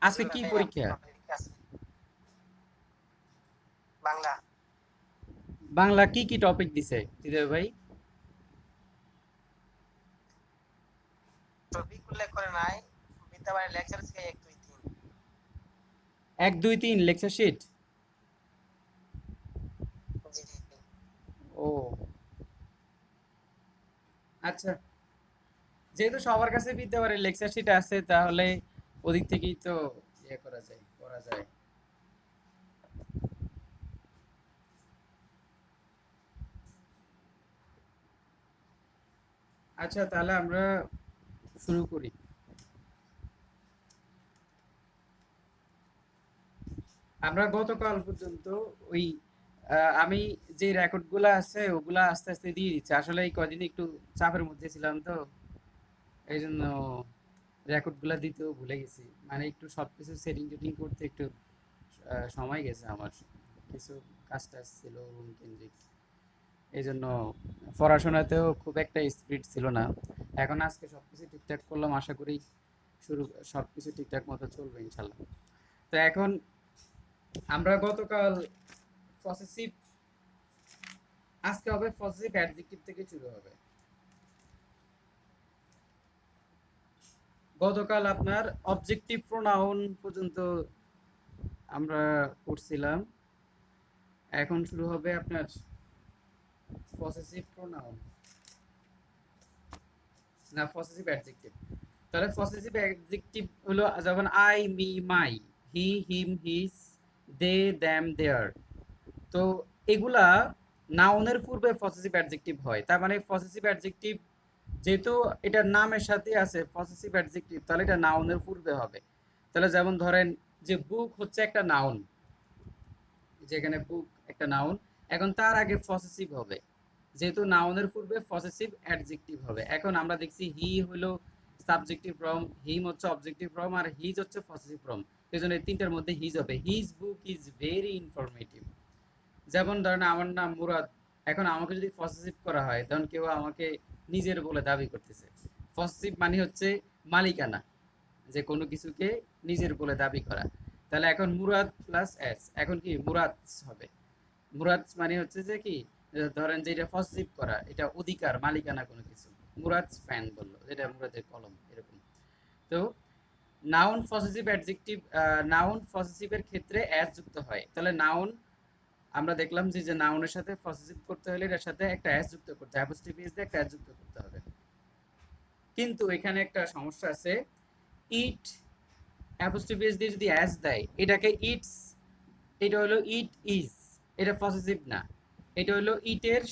আজকে কি পরীক্ষা? বাংলা। বাংলা কি কি টপিক দিছে হৃদয় ভাই? টপিক উল্লেখ করে নাই, বিদ্যাবাড়ি লেকচার থেকে 1 2 3। 1 2 3 লেকচার শিট। জি জি জি। ও আচ্ছা, যেহেতু সবার কাছে বিদ্যাবাড়ির লেকচার শিট আছে তাহলে ওদিক থেকেই তো ইয়ে করা যায়। আচ্ছা তাহলে আমরা শুরু করি। আমরা গতকাল পর্যন্ত ওই আমি যে রেকর্ডগুলো আছে ওগুলা আস্তে আস্তে দিয়ে দিচ্ছি। আসলে এই কদিন একটু চাপের মধ্যে ছিলাম তো এই জন্য রেকর্ডগুলো দিতেও ভুলে গেছি। মানে একটু সবকিছু সেটিং টেটিং করতে একটু সময় গেছে আমার। কিছু কাজ টাজ ছিল রুম কেন্দ্রিক, এই জন্য পড়াশোনাতেও খুব একটা স্পিড ছিল না। এখন আজকে সবকিছু ঠিকঠাক করলাম, আশা করি শুরু সবকিছু ঠিকঠাক মতো চলবে ইনশাল্লাহ। তো এখন আমরা গতকাল পসেসিভ, আজকে হবে পসেসিভ অ্যাডজেক্টিভ থেকে শুরু হবে। গতকাল আপনার অবজেক্টিভ প্রোনাউন পর্যন্ত আমরা পড়ছিলাম, এখন শুরু হবে আপনার পসেসিভ প্রোনাউন, না পসেসিভ অ্যাডজেক্টিভ। তাহলে পসেসিভ অ্যাডজেক্টিভ হলো যখন I me my, he him his, they them their. তো এগুলা নাউনের পূর্বে পসেসিভ অ্যাডজেক্টিভ হয়। তার মানে পসেসিভ অ্যাডজেক্টিভ যেহেতু এটার নামের সাথে আছে পসেসিভ অ্যাডজেক্টিভ, তাহলে এটা নাউনের পূর্বে হবে। তাহলে যেমন ধরেন যে বুক হচ্ছে একটা নাউন, যেখানে বুক একটা নাউন, এখন তার আগে পসেসিভ হবে, যেহেতু নাউনের পূর্বে পসেসিভ অ্যাডজেক্টিভ হবে। এখন আমরা দেখছি হি হলো সাবজেক্টিভ ফর্ম, হিম হচ্ছে অবজেক্টিভ ফর্ম, আর হিজ হচ্ছে পসেসিভ ফর্ম। এই জন্য এই তিনটার মধ্যে হিজ হবে। His book is very informative. যেমন ধরেন আমার নাম মুরাদ, এখন আমাকে যদি পসেসিভ করা হয় তখন কেউ আমাকে নিজের বলে দাবি করতেছে। পসেসিভ মানে হচ্ছে মালিকানা, যে কোনো কিছুকে নিজের বলে দাবি করা। তাহলে এখন মুরাদ প্লাস এস, এখন কি মুরাদ হবে। মুরাদ মানে হচ্ছে যে কি, ধরেন যে এটা পসেসিভ করা, এটা অধিকার মালিকানা কোনো কিছু। মুরাদ ফ্যান বললো, যেটা মুরাদের কলম এরকম। তো নাউন পসেসিভ অ্যাডজেক্টিভ, নাউন পসেসিভের ক্ষেত্রে এস যুক্ত হয়। তাহলে নাউন আমরা দেখলাম যে যে নাউনের সাথে পসেসিভ করতে হলে এর সাথে একটা এস যুক্ত করতে হবে, অ্যাপোস্ট্রফি এস দিয়ে একটা এস যুক্ত করতে হবে। কিন্তু এখানে একটা সমস্যা আছে। ইট অ্যাপোস্ট্রফি এস দিয়ে যদি এস দেয়, এটাকে ইটস, এটা হলো ইট ইজ, এটা পসেসিভ না। এটা হলো ইটের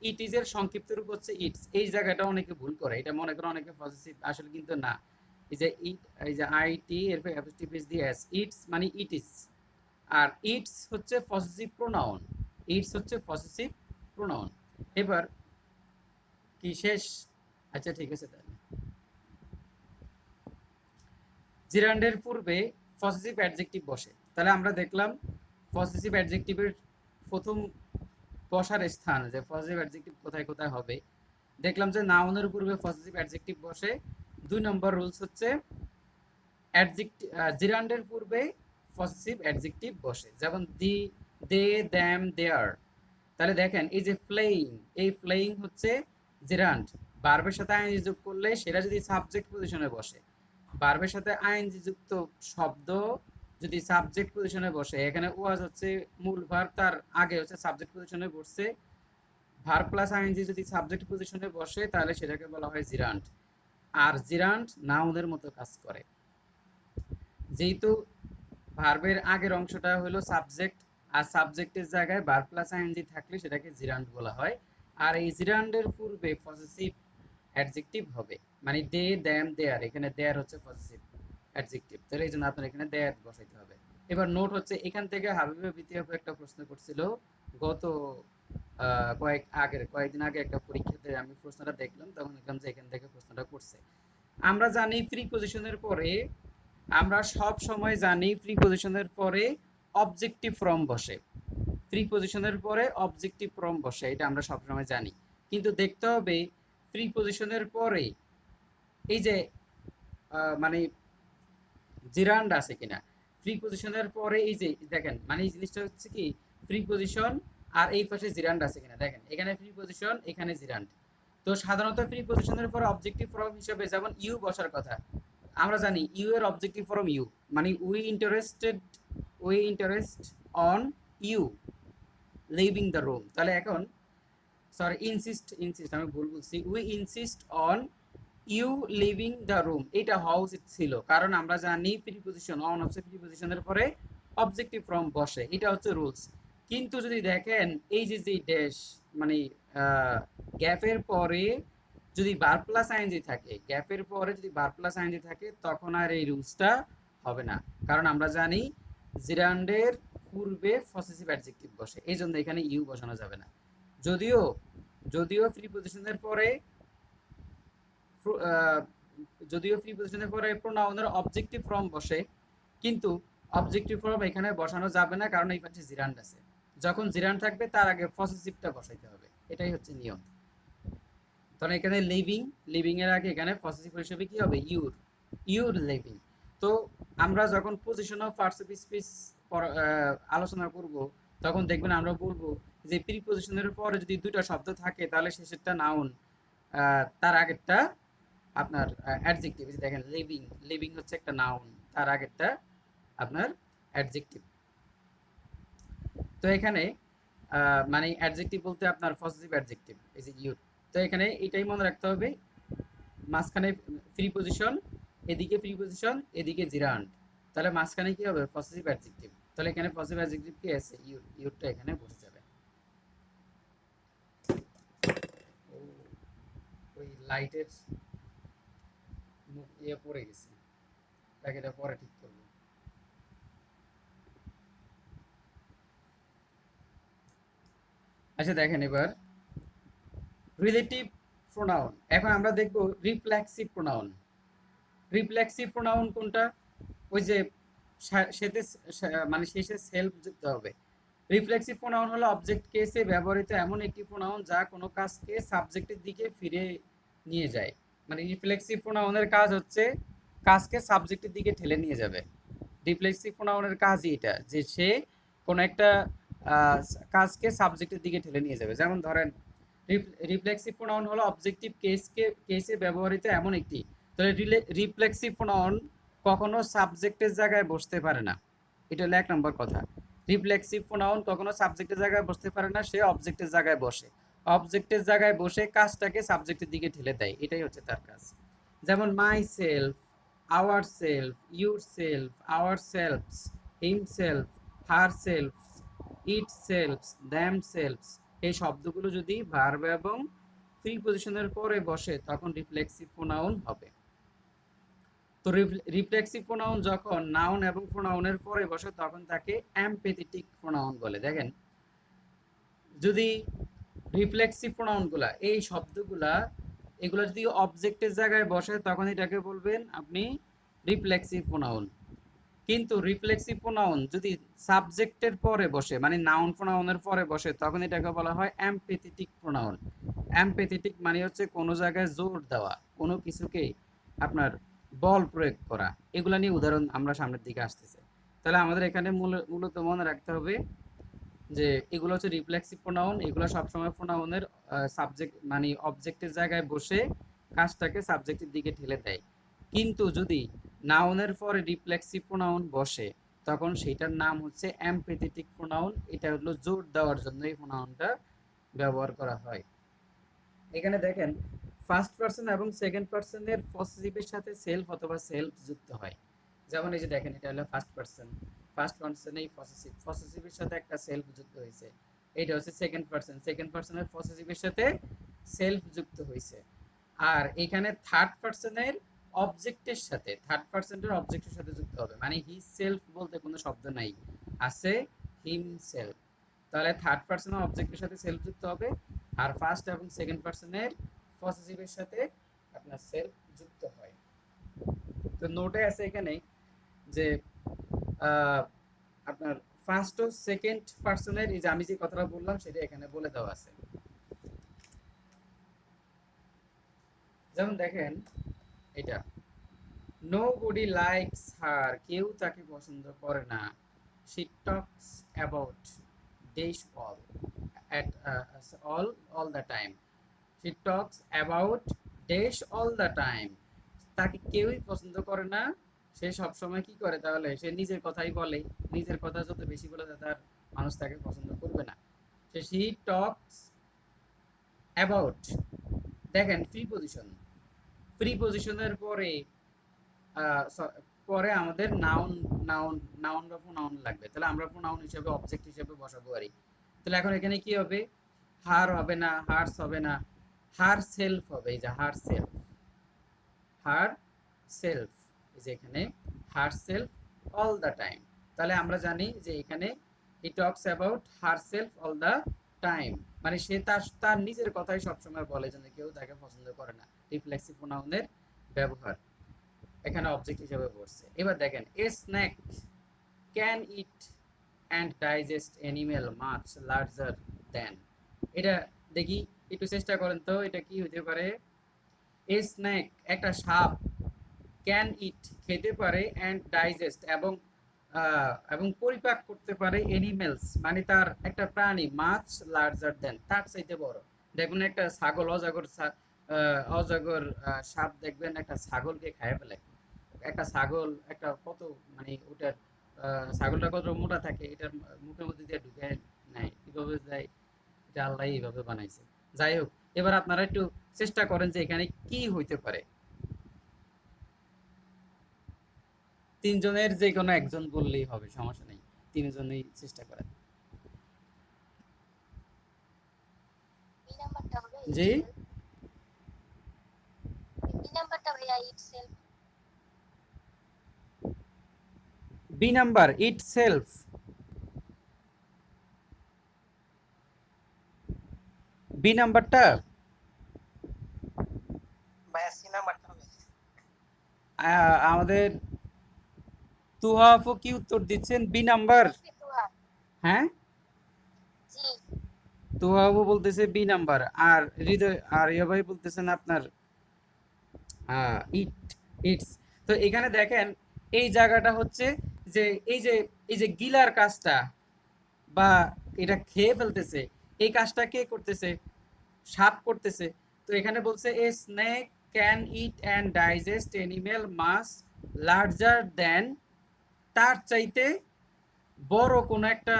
ইট ইজ এর সংক্ষিপ্ত রূপ হচ্ছে ইটস। এই জায়গাটা অনেকে ভুল করে, এটা মনে করে অনেকে পসেসিভ, আসলে কিন্তু না। এই যে ইট, এই যে আই টি এরপর অ্যাপোস্ট্রফি এস দিয়ে এস, ইটস মানে ইট ইজ। আর ইটস হচ্ছে পসেসিভ প্রোনাউন, ইটস হচ্ছে পসেসিভ প্রোনাউন। এবার কি শেষ? আচ্ছা ঠিক আছে তাহলে। জিরান্ডের পূর্বে পসেসিভ অ্যাডজেক্টিভ বসে। তাহলে আমরা দেখলাম পসেসিভ অ্যাডজেক্টিভের প্রথম বসার স্থান, যে পসেসিভ অ্যাডজেক্টিভ কোথায় কোথায় হবে। দেখলাম যে নাউনের পূর্বে পসেসিভ অ্যাডজেক্টিভ বসে। 2 নম্বর রুলস হচ্ছে অ্যাডজেক্টিভ, জিরান্ডের পূর্বে পসেসিভ অ্যাডজেক্টিভ বসে, যেমন দি, দে, দ্যাম, দেয়ার। তাহলে দেখেন এই যে প্লেইং, এই প্লেইং হচ্ছে জেরান্ড। ভার্বের সাথে আইএনজি যোগ করলে সেটা যদি সাবজেক্ট পজিশনে বসে, ভার্বের সাথে আইএনজি যুক্ত শব্দ যদি সাবজেক্ট পজিশনে বসে, এখানে ওয়াজ হচ্ছে মূল ভার্ব, তার আগে হচ্ছে সাবজেক্ট পজিশনে বসছে, ভার্ব প্লাস আইএনজি যদি সাবজেক্ট পজিশনে বসে তাহলে সেটাকে বলা হয় জিরান্ড। আর জিরান্ড নাউনের মতো কাজ করে। যেহেতু ভার্বের আগের অংশটা হলো সাবজেক্ট, আর সাবজেক্টের জায়গায় ভার্ব প্লাস আইএনজি থাকলে সেটাকে জিরান্ড বলা হয়। আর এই জিরান্ডের পূর্বে পসেসিভ অ্যাডজেক্টিভ হবে, মানে দে দ্যাম দেয়ার, এখানে দেয়ার হচ্ছে পসেসিভ অ্যাডজেক্টিভ, তাহলে এই জন্য আপনার এখানে দেয়ার বসাইতে হবে। এবার নোট হচ্ছে এখান থেকে হাবিবে বিতিয়াফ একটা প্রশ্ন করছিল গত কয়েকদিন আগে একটা পরীক্ষাতে, আমি প্রশ্নটা দেখলাম তখন দেখলাম যে এখান থেকে প্রশ্নটা করছে। আমরা জানি প্রিপজিশনের পরে, আমরা সব সময় জানি প্রিপজিশনের পরে অবজেক্টিভ ফর্ম বসে, প্রিপজিশনের পরে অবজেক্টিভ ফর্ম বসে, এটা আমরা সব সময় জানি। কিন্তু দেখতে হবে প্রিপজিশনের পরে এই যে মানে জিরান্ড আছে কিনা। প্রিপজিশনের পরে এই যে দেখেন, মানে এই জিনিসটা হচ্ছে কি, প্রিপজিশন আর এই পাশে জিরান্ড আছে কিনা। দেখেন এখানে প্রিপজিশন, এখানে জিরান্ড। তো সাধারণত প্রিপজিশনের পরে অবজেক্টিভ ফর্ম হিসেবে যেমন ইউ বসার কথা, আমরা জানি ইউ এর অবজেক্টিভ ফর্ম ইউ, মানে we interest on you leaving the room. তাহলে এখন সরি, ইনসিস্ট আমি ভুল বলছি, we insist on you leaving the room, এটা হওয়া উচিত ছিল, কারণ আমরা জানি প্রিপজিশন অন হচ্ছে প্রিপজিশনের পরে অবজেক্টিভ ফর্ম বসে, এটা হচ্ছে রুলস। কিন্তু যদি দেখেন এই যে যে ড্যাশ, মানে গ্যাপের পরে যদি ভার্ব প্লাস আইএনজি থাকে, গ্যাপের পরে যদি ভার্ব প্লাস আইএনজি থাকে, তখন আর এই রুলসটা হবে না, কারণ আমরা জানি জিরান্ডের পূর্বে পসেসিভ অ্যাডজেক্টিভ বসে, এই জন্য এখানে ইউ বসানো যাবে না। যদিও যদিও প্রিপজিশনের পরে যদিও প্রিপজিশনের পরে প্রোনাউনের অবজেক্টিভ ফর্ম বসে, কিন্তু অবজেক্টিভ ফর্ম এখানে বসানো যাবে না, কারণ এই পাশে জিরান্ড আছে। যখন জিরান্ড থাকবে তার আগে পসেসিভটা বসাইতে হবে, এটাই হচ্ছে নিয়ম। তখন এখানে লিভিং এর আগে এখানে পসেসিভ হিসেবে কি হবে, ইউর লিভিং। তো আমরা যখন পজিশন অফ পার্টিসিপেট স্পিচ আলোচনা করব, তখন দেখবেন আমরা বলবো যে প্রিপজিশনের পরে যদি দুটো শব্দ থাকে তাহলে শেষেরটা নাউন, তার আগেরটা আপনার অ্যাডজেক্টিভ। দেখেন লিভিং হচ্ছে একটা নাউন, তার আগেরটা আপনার অ্যাডজেক্টিভ। তো এখানে মানে অ্যাডজেক্টিভ বলতে আপনার পজিটিভ অ্যাডজেক্টিভ, এই যে ইউর। তো এখানে এটাই মনে রাখতে হবে, মাঝখানে প্রিপজিশন, এদিকে প্রিপজিশন, এদিকে জিরান্ড, তাহলে মাঝখানে কি হবে, পজিটিভ অ্যাডজেক্টিভ। তাহলে এখানে পজিটিভ অ্যাডজেক্টিভ কি আছে, ইউরটা এখানে বসে যাবে। ওই লাইটের মুখ ইয়ে পড়ে গেছে, তাকে এটা পরে ঠিক করবো। আচ্ছা দেখেন এবার রিলেটিভ প্রোনাউন। এখন আমরা দেখব রিফ্লেক্সিভ প্রোনাউন। রিফ্লেক্সিভ প্রোনাউন কোনটা, ওই যে সেতে মানে শেষে সেলফ যুক্ত হবে। রিফ্লেক্সিভ প্রোনাউন হলো অবজেক্ট কেসে ব্যবহৃত এমন একটি প্রোনাউন যা কোনো কাজকে সাবজেক্টের দিকে ফিরে নিয়ে যায়। মানে রিফ্লেক্সিভ প্রোনাউনের কাজ হচ্ছে কাজকে সাবজেক্টের দিকে ঠেলে নিয়ে যাবে। রিফ্লেক্সিভ প্রোনাউনের কাজই এটা, যে সে কোনো একটা কাজকে সাবজেক্টের দিকে ঠেলে নিয়ে যাবে। যেমন ধরেন রিফ্লেক্সিভ প্রোনাউন হলো অবজেক্টিভ কেসে ব্যবহৃত এমন একটি। তাহলে রিফ্লেক্সিভ প্রোনাউন কখনো সাবজেক্টের জায়গায় বসতে পারে না, এটা হলো এক নম্বর কথা। রিফ্লেক্সিভ প্রোনাউন কখনো সাবজেক্টের জায়গায় বসতে পারে না, সে অবজেক্টের জায়গায় বসে। অবজেক্টের জায়গায় বসে কাজটাকে সাবজেক্টের দিকে ঠেলে দেয়, এটাই হচ্ছে তার কাজ। যেমন myself, ourself, yourself, ourselves, himself, herself, itselfs, themselves, এই শব্দগুলো যদি ভার্ব এবং প্রিপজিশনের পরে বসে তখন রিফ্লেক্সিভ প্রোনাউন হবে। তো রিফ্লেক্সিভ প্রোনাউন যখন নাউন এবং প্রোনাউনের পরে বসে তখন তাকে এমপ্যাথেটিক প্রোনাউন বলে। দেখেন যদি রিফ্লেক্সিভ প্রোনাউনগুলা, এই শব্দগুলা, এগুলো যদি অবজেক্টের জায়গায় বসে তখন এটাকে বলবেন আপনি রিফ্লেক্সিভ প্রোনাউন। কিন্তু রিফ্লেক্সিভ প্রোনাউন যদি সাবজেক্টের পরে বসে, মানে নাউন প্রোনাউনের পরে বসে, তখন এটাকে বলা হয় এমপ্যাথেটিক প্রোনাউন। এমপ্যাথেটিক মানে হচ্ছে কোনো জায়গায় জোর দেওয়া, কোনো কিছুকে আপনার বল প্রয়োগ করা। এগুলা নিয়ে উদাহরণ আমরা সামনের দিকে আসতেছে। তাহলে আমাদের এখানে মূলত মনে রাখতে হবে যে এগুলো হচ্ছে রিফ্লেক্সিভ প্রোনাউন, এগুলো সবসময় প্রোনাউনের সাবজেক্ট মানে অবজেক্টের জায়গায় বসে কাজটাকে সাবজেক্টের দিকে ঠেলে দেয়। কিন্তু যদি নাউনের পরে রিফ্লেক্সিভ প্রোনাউন বসে তখন সেটার নাম হচ্ছে এমপ্যাথেটিক প্রোনাউন। এটা হলো জোর দেওয়ার জন্য এই প্রোনাউনটা ব্যবহার করা হয়। এখানে দেখেন ফার্স্ট পারসন এবং সেকেন্ড পারসনের পসেসিভের সাথে সেলফ অথবা সেলফ যুক্ত হয়। যেমন এই যে দেখেন এটা হলো ফার্স্ট পারসন এই পসেসিভের সাথে একটা সেলফ যুক্ত হয়েছে। এটা হচ্ছে সেকেন্ড পারসনের পসেসিভের সাথে সেলফ যুক্ত হয়েছে। আর এখানে থার্ড পার্সনের অবজেক্টের সাথে যুক্ত হবে, মানে হি সেলফ বলতে কোনো শব্দ নাই, আছে হিম সেলফ। তাহলে থার্ড পার্সনের অবজেক্টের সাথে সেলফ যুক্ত হবে, আর ফার্স্ট এবং সেকেন্ড পার্সনের পসেসিভের সাথে আপনার সেলফ যুক্ত হয়। তো নোটে আছে এখানে যে আপনার ফার্স্ট ও সেকেন্ড পার্সনের এই যে আমি যে কথাটা বললাম সেটা এখানে বলে দেওয়া আছে। যেমন দেখেন এটা নোবডি লাইকস হার, কেউ তাকে পছন্দ করে না। শি টকস অ্যাবাউট দেশ all at all the time. She talks about দেশ all the time. তাকে কেউই পছন্দ করে না, সে সব সময় কি করে তাহলে, সে নিজের কথাই বলে। নিজের কথা যত বেশি বলে তার মানুষ তাকে পছন্দ করবে না। সে she talks about, দেখেন ফ্রি পজিশনের পরে পরে আমাদের নাউন নাউন নাউন বা প্রোনাউন লাগবে, তাহলে আমরা প্রোনাউন হিসেবে অবজেক্ট হিসেবে বসাবো আরই। তাহলে এখন এখানে কি হবে, হার হবে না, হার্স হবে না, হার সেলফ হবে। এই যে হার সেলফ, হার সেলফ, এই যে এখানে her self all the time. তাহলে আমরা জানি যে এখানে হি talks about her self all the time, মানে সে তার তার নিজের কথাই সবসময় বলে, যেন কেউ তাকে পছন্দ করে না। রিফ্লেক্সিভ প্রোনাউনের ব্যবহার এখানে অবজেক্ট হিসেবে পড়ছে। এবার দেখেন, a snack can eat and digest animal much larger than. এটা দেখি, একটু চেষ্টা করেন তো, এটা কি হতে পারে? এ স্ন্যাক একটা সাপ, ক্যান ইট খেতে পারে, অ্যান্ড ডাইজেস্ট এবং পরিপাক করতে পারে, এনিমেলস মানে তার একটা প্রাণী, মাছ লার্জার দেন তার চাইতে বড়। দেখুন একটা ছাগল, অজগর সাপ দেখবেন একটা ছাগলকে খায় ফেলে। একটা ছাগল একটা কত মানে ওটার ছাগলটা কত মোটা থাকে, এটার মুখের মধ্যে দিয়ে ঢুকে নেয়, কিভাবে যায় এটা আল্লাহ এইভাবে বানাইছে। যাই হোক, এবার আপনারা একটু চেষ্টা করেন যে এখানে কি হইতে পারে। তিনজনের যে কোনো একজন বললেই হবে, সমস্যা নেই, তিনজনেই চেষ্টা করেন। বি নাম্বারটা হবে জি, বি নাম্বারটা ভাইয়া itself. B number itself, B নাম্বারটা ভাইয়া সি নাম্বারটা হবে। আমাদের তুহা আপু কি উত্তর দিচ্ছেন? B number. তুহা, হ্যাঁ, জি তুহা আপু বলতেছে বি নাম্বার, আর হৃদয় আর ইয়া ভাই বলতেছেন আপনার ইট, ইটস। তো এখানে দেখেন এই জায়গাটা হচ্ছে যে এই যে এই যে গিলার কাজটা বা এটা খেয়ে ফেলতেছে, এই কাজটা কে করতেছে? সাপ করতেছে। তো এখানে বলছে a snake can eat and digest animal mass larger than, তার চাইতে বড় কোনো একটা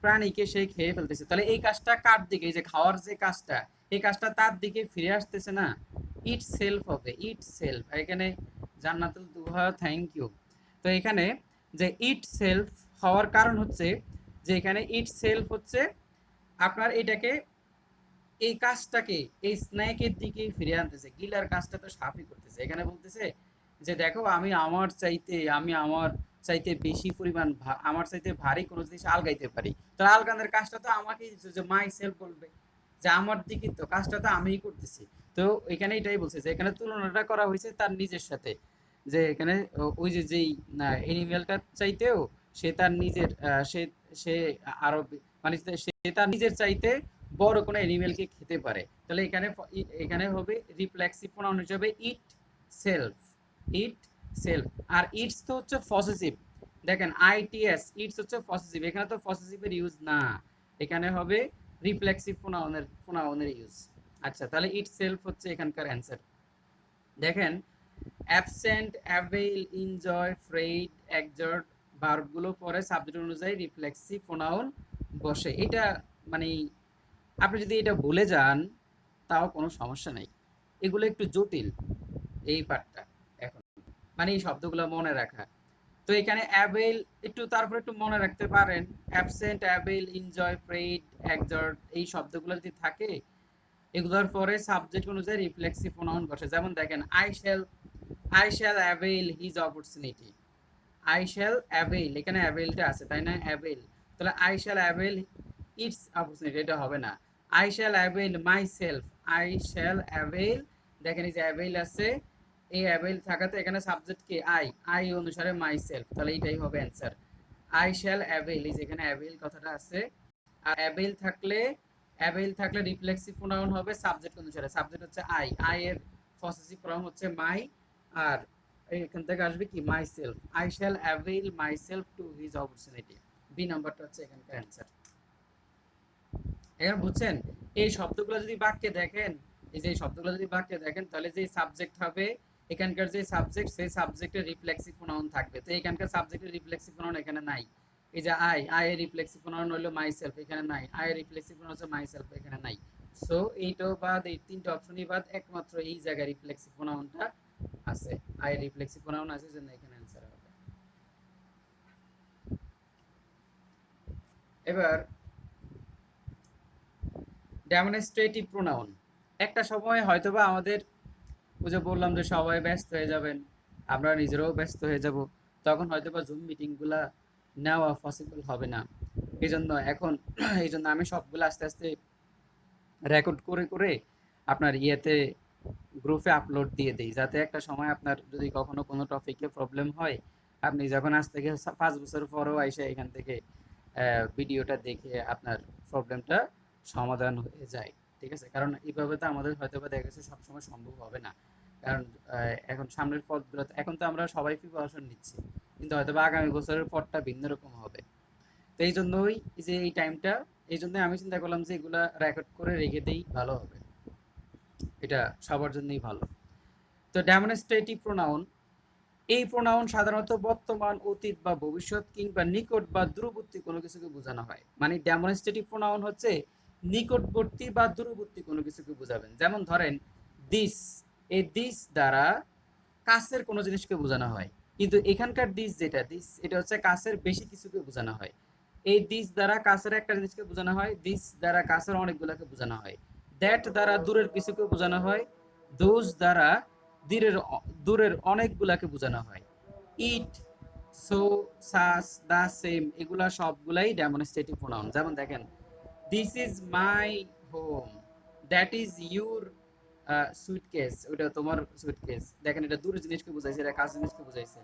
প্রাণীকে সে খেয়ে ফেলতেছে। তাহলে এই কাজটা কার দিকে, এই যে খাওয়ার যে কাজটা, এই কাজটা তার দিকে ফিরে আসতেছে না, ইট সেলফ হবে, ইট সেলফ। এখানে জান্নাতুল দুহা থ্যাংক ইউ। তো এখানে যে ইট সেলফ হওয়ার কারণ হচ্ছে যে এখানে ইট সেলফ হচ্ছে আপনার এটাকে, এই কাজটাকে এই স্নেকের দিকে ফিরে আনতেছে। গিলার কাজটা তো সাপই করতেছে। এখানে বলতেছে যে দেখো আমি আমার চাইতে বেশি পরিমাণ আমার চাইতে ভারী কোনো জিনিস আলগাইতে পারি। তো আলগানোর কাজটা তো আমাকেই, যে মাই সেলফ বলবে যে আমার দিকে, তো কাজটা তো আমিই করতেছি। তো এখানে এটাই বলছে যে এখানে তুলনাটা করা হয়েছে তার নিজের সাথে, যে এখানে ওই যে যেই এনিমেলটার চাইতেও সে তার নিজের সে সে আরো মানে সে তার নিজের চাইতে বড় কোনো অ্যানিমেলকে খেতে পারে। তাহলে এখানে এখানে হবে রিফ্লেক্সিভ প্রোনাউন হিসেবে ইট সেলফ, ইট সেলফ। আর ইটস তো হচ্ছে পসেসিভ, দেখেন আইটিএস, ইটস হচ্ছে পসেসিভ, এখানে তো পসেসিভের ইউজ না, এখানে হবে রিফ্লেক্সিভ প্রোনাউনের ইউজ। আচ্ছা, তাহলে ইট সেলফ হচ্ছে এখানকার অ্যান্সার। দেখেন অ্যাবসেন্ট, অ্যাভেইল, এনজয়, ফ্রেড, এক্সর্ট ভার্বগুলো পরে সাবজেক্ট অনুযায়ী রিফ্লেক্সিভ প্রোনাউন বসে। এটা মানে আপনি যদি এটা ভুলে যান তাও কোনো সমস্যা নাই, এগুলো একটু জটিল এই পার্টটা এখন, মানে এই শব্দগুলো মনে রাখা। তো এখানে অ্যাভেল একটু তারপরে একটু মনে রাখতে পারেন, অ্যাবসেন্ট, অ্যাভেল, এনজয়, প্রেড, এক্সর্ট এই শব্দগুলো যদি থাকে এগুলোর পরে সাবজেক্ট অনুযায়ী রিফ্লেক্সিভ প্রোনাউন বসে। যেমন দেখেন I shall avail his opportunity, I shall avail, এখানে অ্যাভেলটা আছে তাই না, অ্যাভেল। তাহলে I shall avail it's opportunity, এটা হবে না। I shall avail my self, I shall avail, দেখেন এই যে অ্যাভেল আছে, এই অ্যাভেল থাকাতে এখানে সাবজেক্ট কি আই অনুসারে মাই সেলফ, তাহলে এইটাই হবে অ্যান্সার। আই শ্যাল অ্যাভেল, এই যেখানে অ্যাভেল কথাটা আছে, আর অ্যাভেল থাকলে রিফ্লেক্সিভ প্রোনাউন হবে সাবজেক্ট অনুসারে, সাবজেক্ট হচ্ছে আই এর পসেসিভ ফর্ম হচ্ছে মাই, আর এখান থেকে আসবে কি myself, I shall avail myself to his opportunity. B নাম্বারটা হচ্ছে এখানকার অ্যান্সার। এখন বুঝছেন, এই শব্দগুলো যদি বাক্যে দেখেন, এই যে শব্দগুলো যদি বাক্যে দেখেন, তাহলে যে সাবজেক্ট হবে, এখানকার যে সাবজেক্ট, সেই সাবজেক্টের রিফ্লেক্সিভ প্রোনাউন থাকবে। তো এখানকার সাবজেক্টের রিফ্লেক্সিভ প্রোনাউন এখানে নাই। এই যে আই এর রিফ্লেক্সিভ প্রোনাউন হলো মাই সেলফ, এখানে নাই। আই এর রিফ্লেক্সিভ প্রোনাউন হচ্ছে মাই সেলফ, এখানে নাই। সো এইটাও বাদ, এই তিনটা অপশনই বাদ, একমাত্র এই জায়গায় রিফ্লেক্সিভ প্রোনাউনটা আছে। আই এর রিফ্লেক্সিভ প্রোনাউন আছে, জন্য এখানে অ্যান্সার হবে। এবার ডেমনস্ট্রেটিভ প্রোনাউন। একটা সময় হয়তোবা আমাদের, ওই যে বললাম যে সবাই ব্যস্ত হয়ে যাবেন, আমরা নিজেরাও ব্যস্ত হয়ে যাব, তখন হয়তোবা জুম মিটিংগুলা নেওয়া পসিবল হবে না। এই জন্য এখন এই জন্য আমি সবগুলো আস্তে আস্তে রেকর্ড করে করে আপনার ইয়েতে গ্রুপে আপলোড দিয়ে দিই, যাতে একটা সময় আপনার যদি কখনো কোনো টপিকে প্রবলেম হয়, আপনি যখন আজ থেকে 5 বছর পরেও এসে এখান থেকে ভিডিওটা দেখে আপনার প্রবলেমটা সমাধান হয়ে যায়। ঠিক আছে, কারণ এইভাবে তো আমাদের হয়তো বা দেখা গেছে সবসময় সম্ভব হবে না। কারণ এখন সামনের পথগুলো, এখন তো আমরা সবাই প্রিপারেশন নিচ্ছি, কিন্তু হয়তো বা আগামী বছরের পথটা ভিন্ন রকম হবে। তো এই জন্যই যে এই টাইমটা, এই জন্য আমি চিন্তা করলাম যে এগুলা রেকর্ড করে রেখে দেই, ভালো হবে, এটা সবার জন্যই ভালো। তো ডেমনস্ট্রেটিভ প্রোনাউন, এই প্রোনাউন সাধারণত বর্তমান, অতীত বা ভবিষ্যৎ কিংবা নিকট বা দূরবর্তী কোনো কিছুকে বোঝানো হয়। মানে ডেমনস্ট্রেটিভ প্রোনাউন হচ্ছে নিকটবর্তী বা দূরবর্তী কোনো কিছুকে বোঝাবেন। যেমন ধরেন দিস, এই দিস দ্বারা কাছের কোনো জিনিসকে বোঝানো হয়, কিন্তু এখানকার দিস যেটা, দিস এটা হচ্ছে কাছের বেশি কিছুকে বোঝানো হয়। এই দিস দ্বারা কাছের একটা জিনিসকে বোঝানো হয়, দিস দ্বারা কাছের অনেকগুলোকে বোঝানো হয়। দ্যাট দ্বারা দূরের কিছুকে বোঝানো হয়, দোজ দ্বারা দূরের দূরের অনেকগুলাকে বোঝানো হয়। ইট, সো, সাস, দা, সেম, এগুলা সবগুলাই ডেমনস্ট্রেটিভ প্রোনাউন। যেমন দেখেন, this is my home, that is your suitcase, ওটা তোমার সুটকেস। দেখেন, এটা দূরের জিনিসকে বুঝাইছে, এটা কাছের জিনিসকে বুঝাইছে।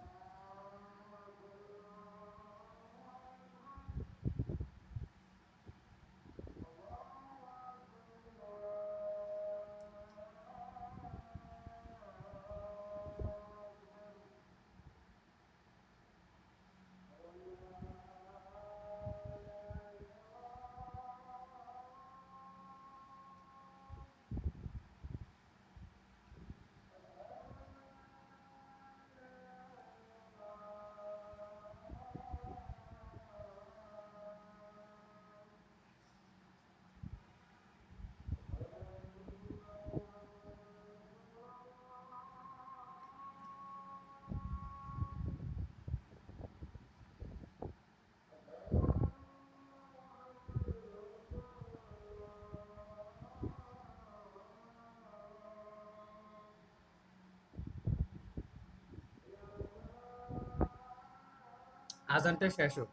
আজানটা শেষ হোক।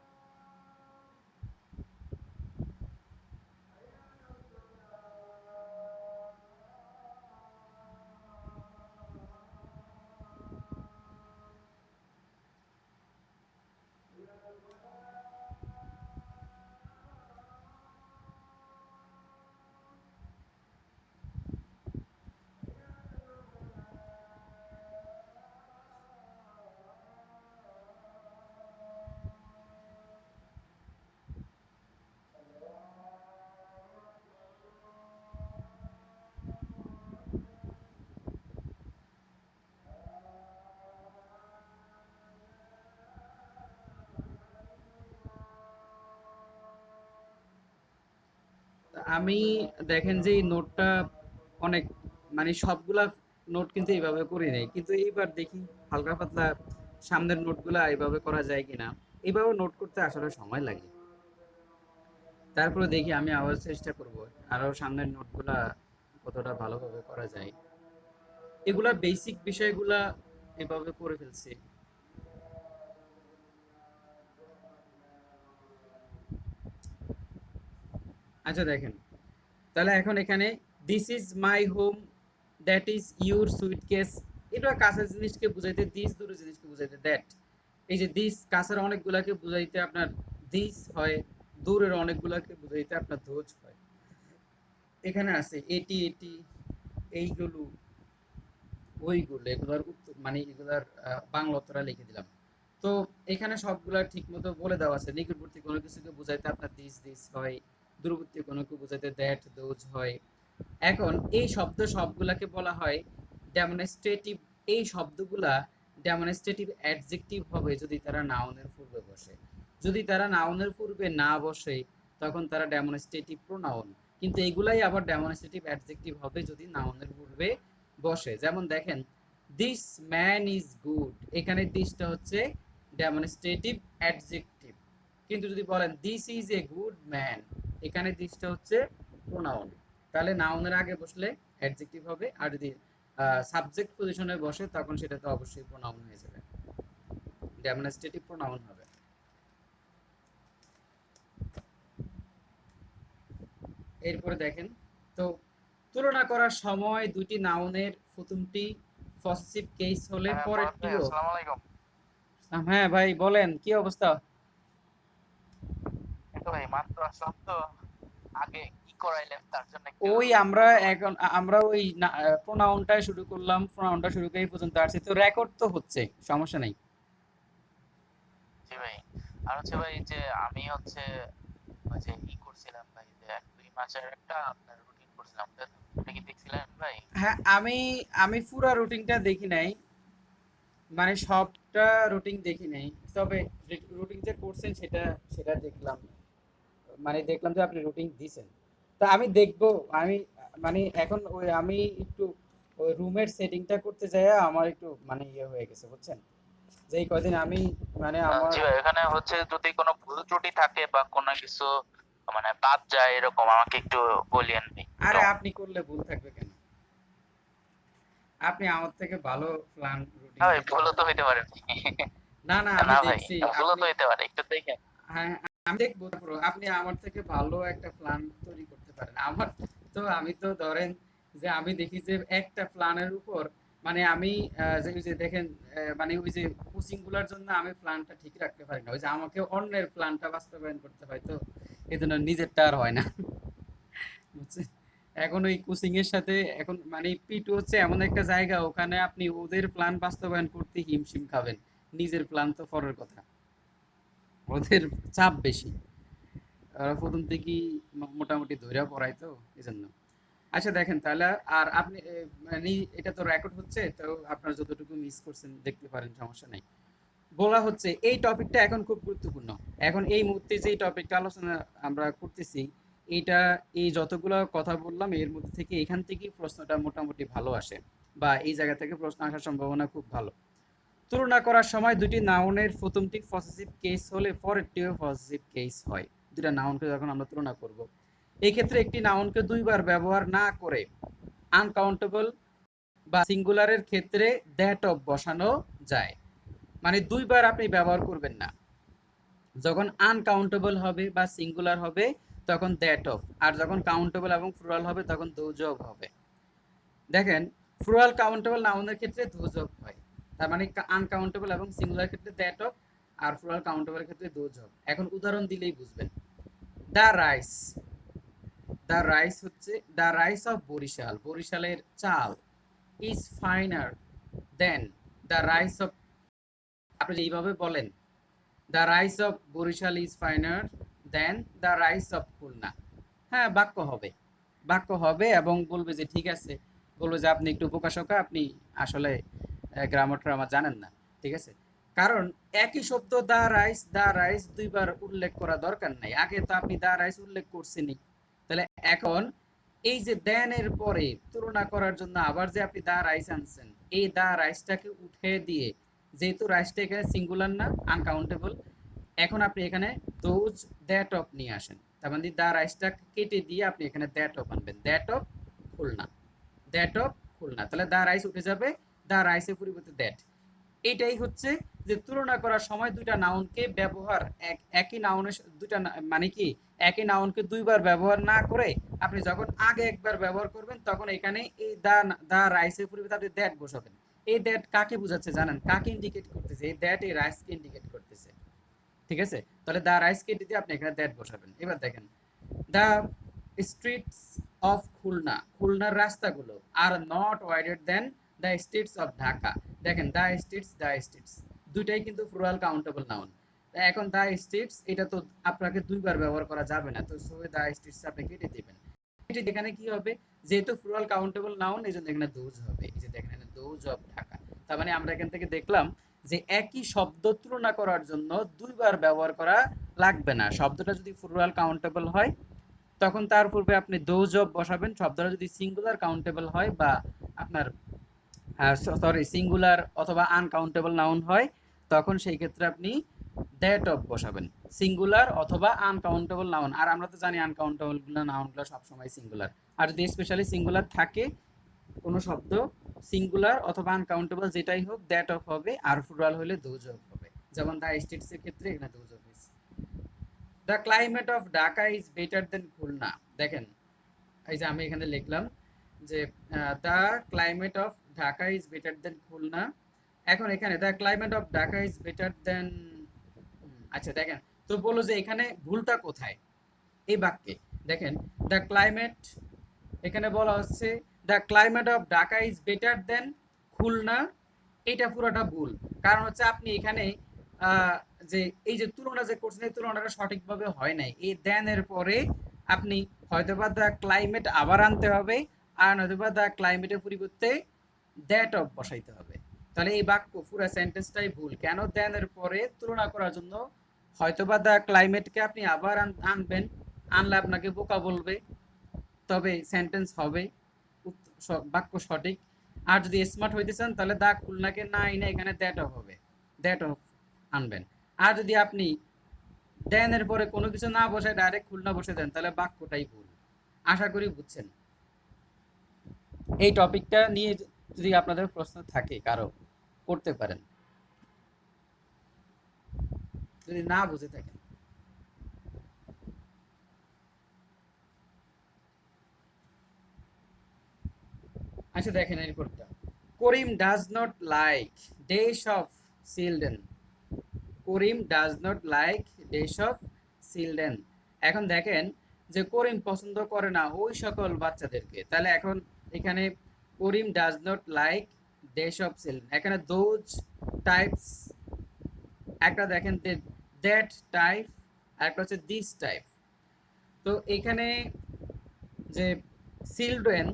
আমি, দেখেন যে এই নোটটা অনেক, মানে সবগুলা নোট কিন্তু এইভাবে করি নাই, কিন্তু এইবার দেখি হালকা পাতলা সামনের নোটগুলা এইভাবে করা যায় কিনা। এইভাবে নোট করতে আসলে সময় লাগে, তারপরে দেখি আমি আবার চেষ্টা করব আরো সামনের নোটগুলা কতটা ভালোভাবে করা যায়। এগুলা বেসিক বিষয়গুলা এভাবে করে ফেলছি। আচ্ছা দেখেন, তাহলে এখন এখানে this is my home, that is your suitcase, এটা কাছের জিনিসকে বুঝাইতে, দিস দূরের জিনিসকে বুঝাইতে দ্যাট। এই যে দিস কাছের অনেকগুলাকে বুঝাইতে আপনার দিস হয়, দূরের অনেকগুলাকে বুঝাইতে আপনার দোজ হয়। এখানে আছে এটি, এটি, এইগুলো, ওইগুলো এগুলার মানে এগুলার বাংলা উত্তরা লিখে দিলাম। তো এখানে সবগুলা ঠিক মতো বলে দেওয়া আছে। নিকটবর্তী কোনো কিছুকে বোঝাইতে আপনার দিস হয়, দূরবর্তী কোনো কিছু বোঝাইতে দ্যাট দোজ হয়। এখন এই শব্দ সবগুলাকে বলা হয় ডেমনস্ট্রেটিভ। এই শব্দগুলা ডেমনস্ট্রেটিভ অ্যাডজেক্টিভ হবে যদি তারা নাউনের পূর্বে বসে। যদি তারা নাউনের পূর্বে না বসে তখন তারা ডেমনস্ট্রেটিভ প্রোনাউন। কিন্তু এগুলাই আবার ডেমনস্ট্রেটিভ অ্যাডজেক্টিভ হবে যদি নাউনের পূর্বে বসে। যেমন দেখেন, দিস ম্যান ইজ গুড, এখানে দিসটা হচ্ছে ডেমনস্ট্রেটিভ অ্যাডজেক্টিভ। কিন্তু যদি বলেন this is a good man, এখানে দিসটা হচ্ছে প্রোনাউন। তাহলে নাউনের আগে বসলে অ্যাডজেক্টিভ হবে, আর যদি সাবজেক্ট পজিশনে বসে তখন সেটা তো অবশ্যই প্রোনাউন হয়ে যাবে, ডেমনস্ট্রেটিভ প্রোনাউন হবে। এরপরে দেখেন, তো তুলনা করার সময় দুটি নাউনের প্রথমটি পসেসিভ কেস হলে হ্যাঁ মুরাদ ভাই পরেরটিও। আসসালামু আলাইকুম। হ্যাঁ ভাই বলেন, কি অবস্থা? এই তো ভাই মাত্র আসলাম তো, আগে কি করাইলেন তার জন্য একটু ওই আমরা ধন্যবাদ। এখন আমরা ওই প্রোনাউনটা শুরু করলাম, প্রোনাউনটা শুরু করে এই পর্যন্ত আসছে, তো রেকর্ড তো হচ্ছে, সমস্যা নেই। জি ভাই। আর হচ্ছে ভাই যে আমি হচ্ছে ওই যে ই করছিলাম ভাই, যে 2 মাসের একটা আপনার রুটিন করছিলাম, ওটা কি দেখছিলেন ভাই? হ্যাঁ, আমি আমি পুরো রুটিনটা দেখি নাই, মানে সবটা রুটিন দেখি নাই, তবে রুটিন যে করছেন সেটা সেটা দেখলাম। মানে দেখলাম যে আপনি রুটিন দিছেন, তা আমি দেখবো। আমি মানে এখন ওই আমি একটু ওই রুমের সেটিংটা করতে যাই, আমার একটু মানে ইয়ে হয়ে গেছে বুঝছেন, যে এই কয়দিন আমি মানে আমার। জি ভাই, এখানে হচ্ছে যদি কোনো ভুল ত্রুটি থাকে বা কোনো কিছু মানে বাদ যায় এরকম আমাকে একটু বলিয়েন ভাই, আরে কেমন? আপনি করলে ভুল থাকবে কেন? আপনি আমার থেকে ভালো প্ল্যান রুটিন হ্যাঁ ভাই, দিতে ভুলও তো পারবেন। হইতে পারে ভাই। না না, আমি না ভাই, দেখছি ভুলও আপনি। তো হইতে পারে, একটু দেখেন। হ্যাঁ, আমি দেখবো, তারপর আপনি আমার থেকে ভালো একটা প্ল্যান তৈরি করতে পারেন। আমার তো আমি তো ধরেন যে আমি দেখি যে একটা প্ল্যানের উপর মানে আমি যে ওই যে দেখেন মানে ওই যে কোচিং গুলার জন্য আমি প্ল্যানটা ঠিক রাখতে পারি না, ওই যে আমাকে অন্যের প্ল্যানটা বাস্তবায়ন করতে হয়, তো এই জন্য নিজেরটা আর হয় না, বুঝছেন? এখন ওই কোচিং এর সাথে এখন মানে পিটু হচ্ছে এমন একটা জায়গা, ওখানে আপনি ওদের প্ল্যান বাস্তবায়ন করতে হিমশিম খাবেন, নিজের প্ল্যান তো পরের কথা, ওদের চাপ বেশি, ওরা প্রথম থেকেই মোটামুটি ধইরা পড়ায়, তো এই জন্য। আচ্ছা দেখেন তাহলে, আর আপনি মানে এটা তো রেকর্ড হচ্ছে, তো আপনার যতটুকু মিস করছেন দেখতে পারেন, সমস্যা নাই। বলা হচ্ছে এই টপিকটা এখন খুব গুরুত্বপূর্ণ। এখন এই মুহূর্তে যে টপিকটা আলোচনা আমরা করতেছি, এইটা এই যতগুলো কথা বললাম এর মধ্যে থেকে এখান থেকেই প্রশ্নটা মোটামুটি ভালো আসে, বা এই জায়গা থেকে প্রশ্ন আসার সম্ভাবনা খুব ভালো। তুলনা করার সময় দুটি নাউনের প্রথমটি পসেসিভ কেস হলে পরেরটিও পসেসিভ কেস হয়। দুটা নাউনকে যখন আমরা তুলনা করব, এই ক্ষেত্রে একটি নাউনকে দুইবার ব্যবহার না করে আনকাউন্টেবল বা সিঙ্গুলারের ক্ষেত্রে দ্যাট অফ বসানো যায়। মানে দুইবার আপনি ব্যবহার করবেন না, যখন আনকাউন্টেবল হবে বা সিঙ্গুলার হবে তখন দ্যাট অফ, আর যখন কাউন্টেবল এবং প্লুরাল হবে তখন দোজ অফ হবে। দেখেন, প্লুরাল কাউন্টেবল নাউনের ক্ষেত্রে দোজ অফ হয়, তার মানে আনকাউন্টেবল এবং সিঙ্গুলার ক্ষেত্রে দ্যাট অফ, আর প্লুরাল কাউন্টেবলের ক্ষেত্রে দোজ অফ। এখন উদাহরণ দিলেই বুঝবেন। দ্য রাইস, দ্য রাইস হচ্ছে দ্য রাইস অফ বরিশাল, বরিশালের চাল, is finer than the rice of, আপনি এইভাবে বলেন the rice of Barishal is finer than the rice of Khulna. হ্যাঁ, বাক্য হবে, বাক্য হবে এবং বলবে যে ঠিক আছে, বলবে যে আপনি একটু প্রকাশকা, আপনি আসলে গ্রামার ট্রামার জানেন না, ঠিক আছে। কারণ একই শব্দ দা রাইস দুইবার উল্লেখ করা দরকার নাই, আগে তো আপনি দা রাইস উল্লেখ করছেনই। তাহলে এখন এই যে দেন এর পরে তুলনা করার জন্য আবার যে আপনি দা রাইস আনছেন, এই দা রাইসটাকে উঠে দিয়ে, যেহেতু রাইসটা এখানে সিঙ্গুলার না, আনকাউন্টেবল, এখন আপনি এখানে দোজ দ্যাট অফ নিয়ে আসেন, তার মানে দা রাইসটা কেটে দিয়ে আপনি এখানে দ্যাট অফ আনবেন, that of Khulna, that of Khulna, তাহলে দা রাইস উঠে যাবে, দা রাইসের পরিবর্তে দ্যাট। এটাই হচ্ছে যে তুলনা করার সময় দুইটা নাউনকে ব্যবহার একই নাউনের দুইটা মানে কি একই নাউনকে দুইবার ব্যবহার না করে আপনি যখন আগে একবার ব্যবহার করবেন তখন এখানে এই দা, দা রাইসের পরিবর্তে আপনি দ্যাট বসাবেন। এই দ্যাট কাকে বোঝাচ্ছে জানেন? কাকে ইন্ডিকেট করতেছে? এই দ্যাট এই রাইসকে ইন্ডিকেট করতেছে, ঠিক আছে। তাহলে দা রাইস কেটে দিয়ে আপনি এখানে দ্যাট বসাবেন। এবার দেখেন, দা স্ট্রিটস অফ খুলনা, খুলনার রাস্তাগুলো are not wider than the streets of Dhaka. দেখেন দ্য স্টেটস দুইটাই কিন্তু প্লুরাল কাউন্টেবল নাউন। এখন দ্য স্টেটস এটা তো আপনাকে দুইবার ব্যবহার করা যাবে না, তো সো দ্য স্টেটস আপনি কেটে দিবেন। এখানে কি হবে, যেহেতু প্লুরাল কাউন্টেবল নাউন এই জন্য এখানে দোজ হবে। এই যে দেখেন এখানে দোজ অফ ঢাকা। তার মানে আমরা এখান থেকে দেখলাম যে একই শব্দ তুলনা করার জন্য দুইবার ব্যবহার করা লাগবে না। শব্দটা যদি প্লুরাল কাউন্টেবল হয় তখন তার পূর্বে আপনি দোজ অফ বসাবেন। শব্দটা যদি সিঙ্গুলার কাউন্টেবল হয় বা আপনার সিঙ্গুলার অথবা আনকাউন্টেবল নাউন হয় তখন সেই ক্ষেত্রে আপনি দ্যাট অফ বসাবেন। সিঙ্গুলার অথবা আনকাউন্টেবল নাউন, আর আমরা তো জানি আনকাউন্টেবল নাউনগুলো সবসময় সিঙ্গুলার। আর যদি স্পেশালি সিঙ্গুলার থাকে কোনো শব্দ, সিঙ্গুলার অথবা আনকাউন্টেবল যেটাই হোক দ্যাট অফ হবে, আর প্লুরাল হলে দোজ অফ হবে। যেমন দ্য স্টেটস এর ক্ষেত্রে এখানে দোজ অফ হয়েছে। The climate of Dhaka is better দেন খুলনা। দেখেন এই যে আমি এখানে লিখলাম যে the climate of Dhaka is better দেন খুলনা। এখন এখানে the climate of Dhaka is better দেন, আচ্ছা দেখেন তো বলো যে এখানে ভুলটা কোথায় এই বাক্যে। দেখেন দ্য ক্লাইমেট, এখানে বলা হচ্ছে the climate of Dhaka is better দেন খুলনা, এটা পুরোটা ভুল। কারণ হচ্ছে আপনি এখানে যে এই যে তুলনা যে করছেন এই তুলনাটা সঠিকভাবে হয় নাই। এই দেন এর পরে আপনি হয়তোবা দ্য ক্লাইমেট আবার আনতে হবে, আর নয়তোবা দ্য ক্লাইমেটের পরিবর্তে দ্যাট অফ বসাইতে হবে। তাহলে এই বাক্য পুরো সেন্টেন্সটাই ভুল। কেন দেন এর পরে তুলনা করার জন্য হয়তোবা দ্য ক্লাইমেটকে আপনি আবার আনবেন, আনলে আপনাকে বোকা বলবে, তবে সেন্টেন্স হবে, বাক্য সঠিক। আর যদি স্মার্ট হইতে চান তাহলে দা খুলনাকে না এনে এখানে দ্যাট অফ হবে, দ্যাট অফ আনবেন। আর যদি আপনি দেন এর পরে কোনো কিছু না বসায় ডাইরেক্ট খুলনা বসে দেন তাহলে বাক্যটাই ভুল। আশা করি বুঝছেন। এই টপিকটা নিয়ে যদি আপনাদের প্রশ্ন থাকে কারো করতে পারেন, যদি না বুঝে থাকেন। আচ্ছা দেখেন এরপরটা, Karim does not like those of children. Karim does not like those of children. এখন দেখেন যে করিম পছন্দ করে না ওই সকল বাচ্চাদেরকে, তাহলে এখন এখানে Karim does not like those of children, এখানে দোজ টাইপস, একটা দেখেন দ্যাট টাইপ, আর একটা হচ্ছে দিস টাইপ। তো এখানে যে চিলড্রেন,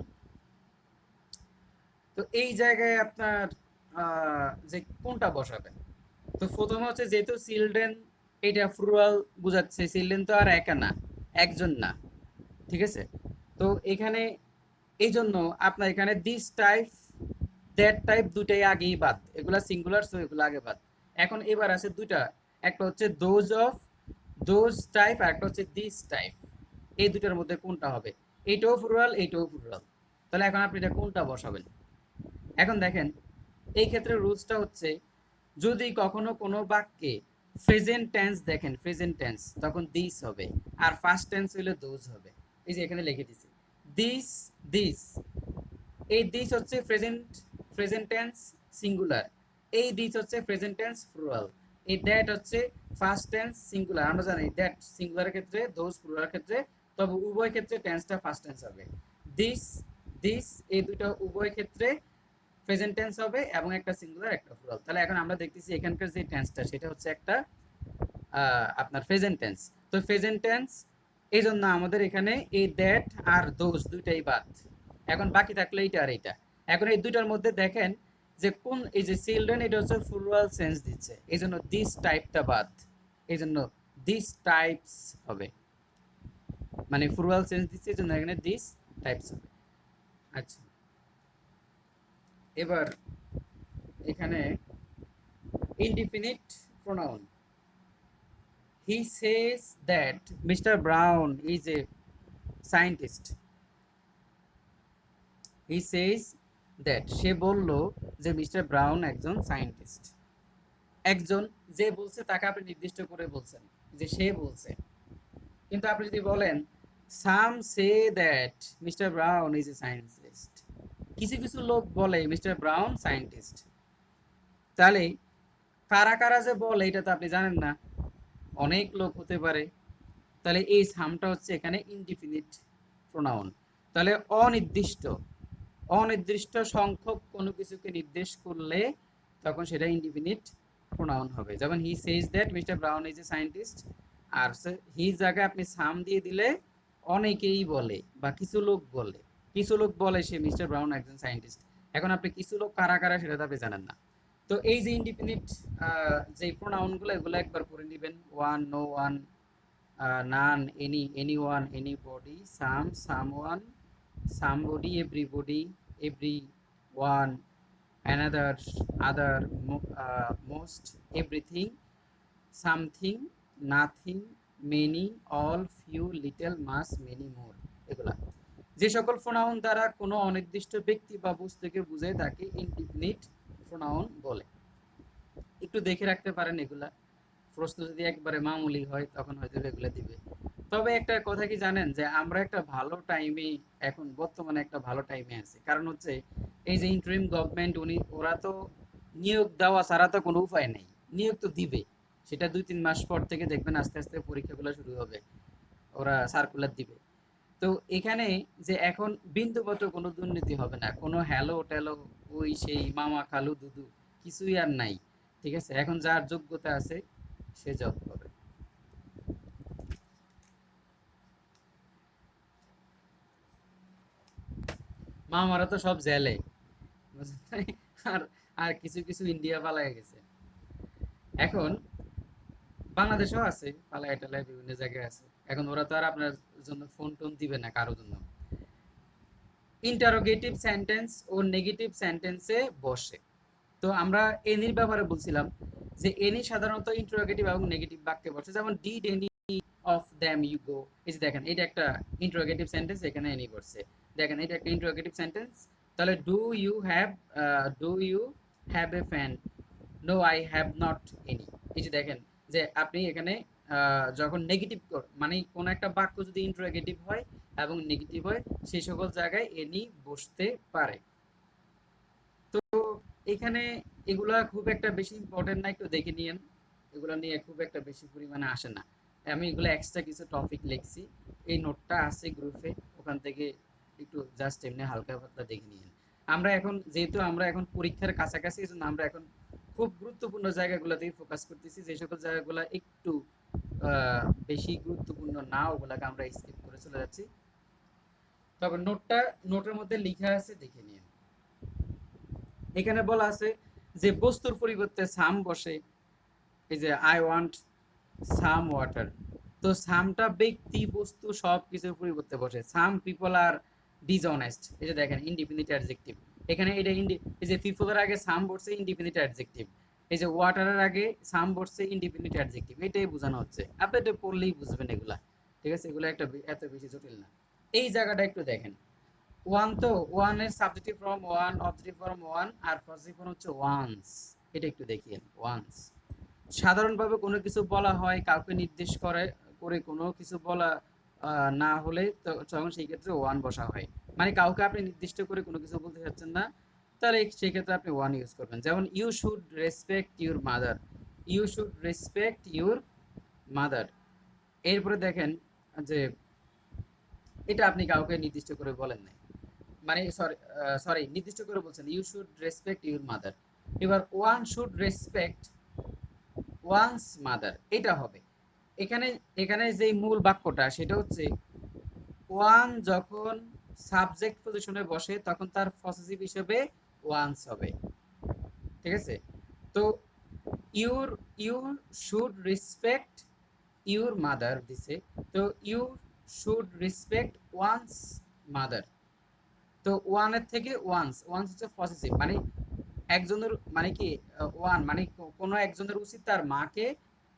তো এই জায়গায় আপনার যে কোনটা বসাবেন, তো প্রথমে হচ্ছে যেহেতু চিলড্রেন এটা প্লুরাল বোঝাচ্ছে, চিলড্রেন তো আর একা না, একজন না, ঠিক আছে। তো এখানে এই জন্য আপনার এখানে দিস টাইপ দ্যাট টাইপ দুটাই আগেই বাদ, এগুলা সিঙ্গুলার, সো এগুলো আগে বাদ। এখন এবার আছে দুটা, একটা হচ্ছে দোজ অফ, দোজ টাইপ, আর একটা হচ্ছে দিস টাইপ। এই দুটার মধ্যে কোনটা হবে, এইটাও প্লুরাল এইটাও প্লুরাল, তাহলে এখন আপনি এটা কোনটা বসাবেন। এখন দেখেন এই ক্ষেত্রে রুলসটা হচ্ছে যদি কখনো কোনো বাক্যে প্রেজেন্ট টেন্স দেখেন, প্রেজেন্ট টেন্স তখন দিস হবে, আর ফার্স্ট টেন্স হলে দোজ হবে। এই যে এখানে লিখে দিছি দিস, দিস, এই দিস হচ্ছে প্রেজেন্ট, প্রেজেন্ট টেন্স সিঙ্গুলার, এই দিস হচ্ছে প্রেজেন্ট টেন্স প্লুরাল, এই দ্যাট হচ্ছে ফার্স্ট টেন্স সিঙ্গুলার। আমরা জানি দ্যাট সিঙ্গুলারের ক্ষেত্রে, দোজ প্লুরালের ক্ষেত্রে, তবে উভয় ক্ষেত্রে টেন্সটা ফার্স্ট টেন্স হবে। দিস, দিস এই দুটো উভয় ক্ষেত্রে প্রেজেন্ট টেন্স হবে এবং একটা সিঙ্গুলার একটা প্লুরাল। তাহলে এখন আমরা দেখতেছি এখানকার যে টেন্সটা সেটা হচ্ছে একটা আপনার প্রেজেন্ট টেন্স। তো প্রেজেন্ট টেন্স এই জন্য আমাদের এখানে এই দ্যাট আর দোজ দুইটাই বাদ, এখন বাকি থাকলো এইটা আর এইটা। এখন এই দুইটার মধ্যে দেখেন যে কোন, এই যে চিলড্রেন এটা হচ্ছে প্লুরাল সেন্স দিচ্ছে, এই জন্য দিস টাইপটা বাদ, এই জন্য দিস টাইপস হবে, মানে প্লুরাল সেন্স দিচ্ছে এই জন্য এখানে দিস টাইপস হবে। আচ্ছা এবার এখানে indefinite pronoun, he says that Mister Brown is a scientist. He says that, সে বলল যে মিস্টার ব্রাউন একজন সায়েন্টিস্ট। একজন যে বলছে তাকে আপনি নির্দিষ্ট করে বলছেন যে সে বলছে, কিন্তু আপনি যদি বলেন some say that Mister Brown is a scientist, কিছু কিছু লোক বলে মিস্টার ব্রাউন সায়েন্টিস্ট, তাহলে কারা কারা যে বলে এটা তো আপনি জানেন না, অনেক লোক হতে পারে। তাহলে এই সামটা হচ্ছে এখানে ইনডিফিনিট প্রোনাউন, তাহলে অনির্দিষ্ট, অনির্দিষ্ট সংখ্যক কোনো কিছুকে নির্দেশ করলে তখন সেটা ইনডিফিনিট প্রোনাউন হবে। যেমন he says that Mister Brown is a scientist, আর হি জায়গায় আপনি সাম দিয়ে দিলে অনেকেই বলে বা কিছু লোক বলে, কিছু লোক বলে সে মিস্টার ব্রাউন একজন সায়েন্টিস্ট। এখন আপনি কিছু লোক কারা কারা সেটা তো আপনি জানেন না। তো এই যে ইনডিফিনিট যে প্রোনাউনগুলো এগুলো একবার করে নেবেন। ওয়ান, নো ওয়ান, নান, এনি, এনিওয়ান, এনিবডি, সাম, someone, somebody, everybody, everyone, another, other, most, everything, something, nothing, many, all, few, little, much, many more। এগুলা যে সকল প্রোনাউন দ্বারা কোনো অনির্দিষ্ট ব্যক্তি বা বস্তুকে বোঝায় তাকে ইনডিফিনিট প্রোনাউন বলে। একটু দেখে রাখতে পারেন এগুলা, প্রশ্ন যদি একবারে মামুলি হয় তখন হয়তো এগুলো দিবে। তবে একটা কথা কি জানেন, যে আমরা একটা ভালো টাইমে, এখন বর্তমানে একটা ভালো টাইমে আছি। কারণ হচ্ছে এই যে ইন্টারিম গভর্নমেন্ট, ওরা তো নিয়োগ দেওয়া ছাড়া তো কোনো উপায় নেই, নিয়োগ তো দিবে। সেটা 2-3 মাস পর থেকে দেখবেন আস্তে আস্তে পরীক্ষাগুলো শুরু হবে, ওরা সার্কুলার দিবে। তো এখানে যে এখন বিন্দুমাত্র কোনো দুর্নীতি হবে না, কোনো হ্যালো ট্যালো ওই সেই মামা খালু দুদু কিছুই আর নাই। ঠিক আছে, এখন যার যোগ্যতা আছে সে জব পাবে। মামারা তো সব জেলে, আর আর কিছু কিছু ইন্ডিয়া পালায় গেছে। এখন বাংলাদেশেও আছে, পালায় টালায় বিভিন্ন জায়গায় আছে। এখন ওরা তো আর আপনার জন্য ফোন টোন দিবে না কারোর জন্য। ইন্টারোগেটিভ সেন্টেন্স ও নেগেটিভ সেন্টেন্সে বসে। তো আমরা এনির ব্যাপারে বলছিলাম যে এনি সাধারণত ইন্টারোগেটিভ এবং নেগেটিভ বাক্যে বসে। যেমন did any of them you go, এই যে দেখেন এটা একটা ইন্টারোগেটিভ সেন্টেন্স, এখানে এনি বসছে। দেখেন এটা একটা ইন্টারোগেটিভ সেন্টেন্স। তাহলে do you have a fan, no I have not any. এই যে দেখেন যে আপনি এখানে যখন নেগেটিভ মানে কোন একটা বাক্য যদি ইন্টারোগেটিভ হয় এবং নেগেটিভ হয় সেই সকল জায়গায় এনি বসতে পারে। তো এখানে এগুলা খুব একটা বেশি ইম্পর্টেন্ট না, একটু দেখে নিয়েন। এগুলো নিয়ে খুব একটা বেশি পরিমাণে আসে না। আমি এগুলো এক্সট্রা কিছু টপিক লিখছি, এই নোটটা আছে গ্রুপে, ওখান থেকে একটু জাস্ট এমনি হালকা পাতলা দেখে নিয়েন। আমরা এখন যেহেতু আমরা এখন পরীক্ষার কাছাকাছি, এজন্য আমরা এখন খুব গুরুত্বপূর্ণ জায়গাগুলোতেই ফোকাস করতেছি। যে সকল জায়গাগুলো একটু বেশি গুরুত্বপূর্ণ না, ওগুলাকে আমরা স্কিপ করে চলে যাচ্ছি। তবে নোটের মধ্যে লেখা আছে, দেখে নিন। এখানে বলা আছে যে বস্তুর পরিবর্তে সাম বসে। এই যে আই ওয়ান্ট সাম ওয়াটার, তো সামটা ব্যক্তি বস্তু সব কিছুর পরিবর্তে বসে। সাম পিপল আর ডিসঅনেস্ট, এই যে দেখেন ইনডিফিনিট অ্যাডজেক্টিভ। এখানে এটা এই যে পিপলের আগে সাম বসছে ইনডিফিনিট অ্যাডজেক্টিভ, এই যে ওয়াটারের আগে সাম বসছে ইনডিফিনিট অ্যাডজেক্টিভ, এটাই বোঝানো হচ্ছে। আপনি এটা পড়লেই বুঝবেন এগুলা। ঠিক আছে, এগুলো একটা এত বেশি জটিল না। এই জায়গাটা একটু দেখেন। ওয়ান, তো ওয়ানের subjective form one, objective form one, আর পজিটিভ ফর্ম হচ্ছে ওয়ান্স। এটা একটু দেখিয়েন, ওয়ান্স। সাধারণভাবে কোনো কিছু বলা হয় কাউকে নির্দেশ করে করে কোনো কিছু বলা না হলে তখন সেই ক্ষেত্রে ওয়ান বসা হয়। মানে কাউকে আপনি নির্দিষ্ট করে কোনো কিছু বলতে চাচ্ছেন না, তাহলে সেই ক্ষেত্রে আপনি ওয়ান ইউজ করবেন। যেমন you should respect your mother, you should respect your mother. এরপরে দেখেন যে এটা আপনি কাউকে নির্দিষ্ট করে বলেন নাই, মানে সরি নির্দিষ্ট করে বলছেন you should respect your mother. এবার one should respect one's mother, এটা হবে। এখানে এখানে যে মূল বাক্যটা সেটা হচ্ছে ওয়ান যখন সাবজেক্ট পজিশনে বসে তখন তার পসেসিভ হিসেবে ওয়ান্স হবে। ঠিক আছে, তো you should respect your mother দিছে, তো you should respect one's mother. তো ওয়ানের থেকে ওয়ান্স, ওয়ান্স হচ্ছে পসেসিভ, মানে একজনের মানে কি ওয়ান মানে কোনো একজনের উচিত তার মাকে,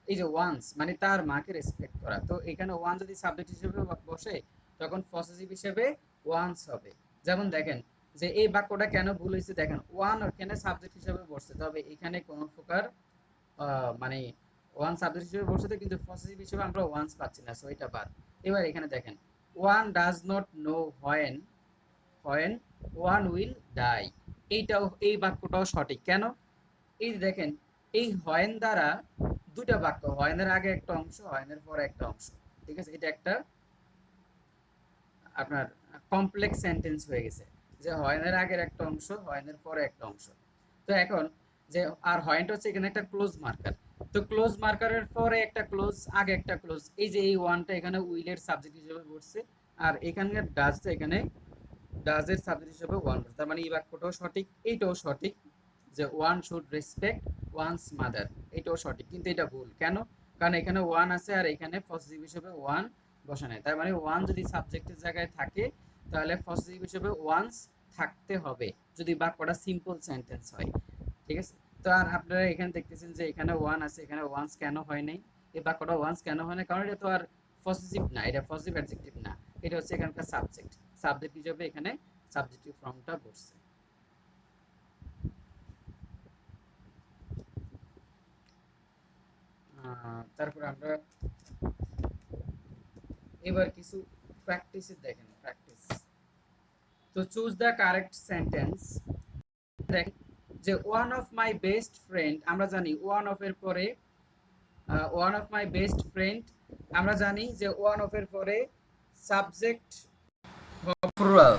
এই যে ওয়ান্স মানে তার মাকে রেসপেক্ট করা। তো এখানে ওয়ান যদি সাবজেক্ট হিসেবে বসে তখন পসেসিভ হিসেবে ওয়ান্স হবে। যেমন দেখেন যে এই বাক্যটা কেন ভুল হয়েছে, দেখেন ওয়ান ওখানে সাবজেক্ট হিসেবে বসছে, তবে এখানে কোনো প্রকার মানে ওয়ান সাবজেক্ট হিসেবে বসছে কিন্তু পসেসিভ হিসেবে আমরা ওয়ান্স পাচ্ছি না, সো এটা বাদ। এবার এখানে দেখেন one does not know when one will die, এইটাও এই বাক্যটাও সঠিক। কেন, এই দেখেন এই হয়েন দ্বারা দুটা বাক্য, হয়েনের আগে একটা অংশ, হয়েনের পরে একটা অংশ। ঠিক আছে, এটা একটা আপনার কমপ্লেক্স সেন্টেন্স হয়ে গেছে। যে হয়নের আগের একটা অংশ, হয়নের পরে একটা অংশ। তো এখন যে আর হয়নটা হচ্ছে এখানে একটা ক্লোজ মার্কার। তো ক্লোজ মার্কারের পরে একটা ক্লোজ, আগে একটা ক্লোজ, এই যে এই ওয়ানটা এখানে উইলের সাবজেক্ট হিসেবে বসছে, আর এখানকার ডাজটা এখানে ডাজের সাবজেক্ট হিসেবে ওয়ান বসছে। তার মানে এই বাক্যটাও সঠিক, এইটাও সঠিক, যে one should respect one's mother, এটাও সঠিক। কিন্তু এটা ভুল কেন? কারণ এখানে ওয়ান আছে আর এখানে পজিটিভ হিসেবে ওয়ান বসা নাই। তার মানে ওয়ান যদি সাবজেক্টের জায়গায় থাকে তাহলে পজিটিভ হিসেবে ওয়ান্স থাকতে হবে যদি বাক্যটা সিম্পল সেন্টেন্স হয়। ঠিক আছে? তো আর আপনারা এখানে দেখতেছেন যে এখানে ওয়ান আছে, এখানে ওয়ান্স কেন হয় নাই? এই বাক্যটা ওয়ান্স কেন হয় না? কারণ এটা তো আর পজিটিভ না, এটা পজিটিভ অ্যাডজেক্টিভ না, এটা হচ্ছে এখানকার সাবজেক্ট। সাবজেক্ট হিসেবে এখানে সাবজেক্টিভ ফর্মটা বসছে। তারপর আমরা এবার কিছু প্র্যাকটিস দেখেন, প্র্যাকটিস। তো চুজ দ্য কারেক্ট সেন্টেন্স। দেখেন যে one of my best friend, আমরা জানি ওয়ান অফ এর পরে one of my best friend, আমরা জানি যে ওয়ান অফ এর পরে সাবজেক্ট প্লুরাল।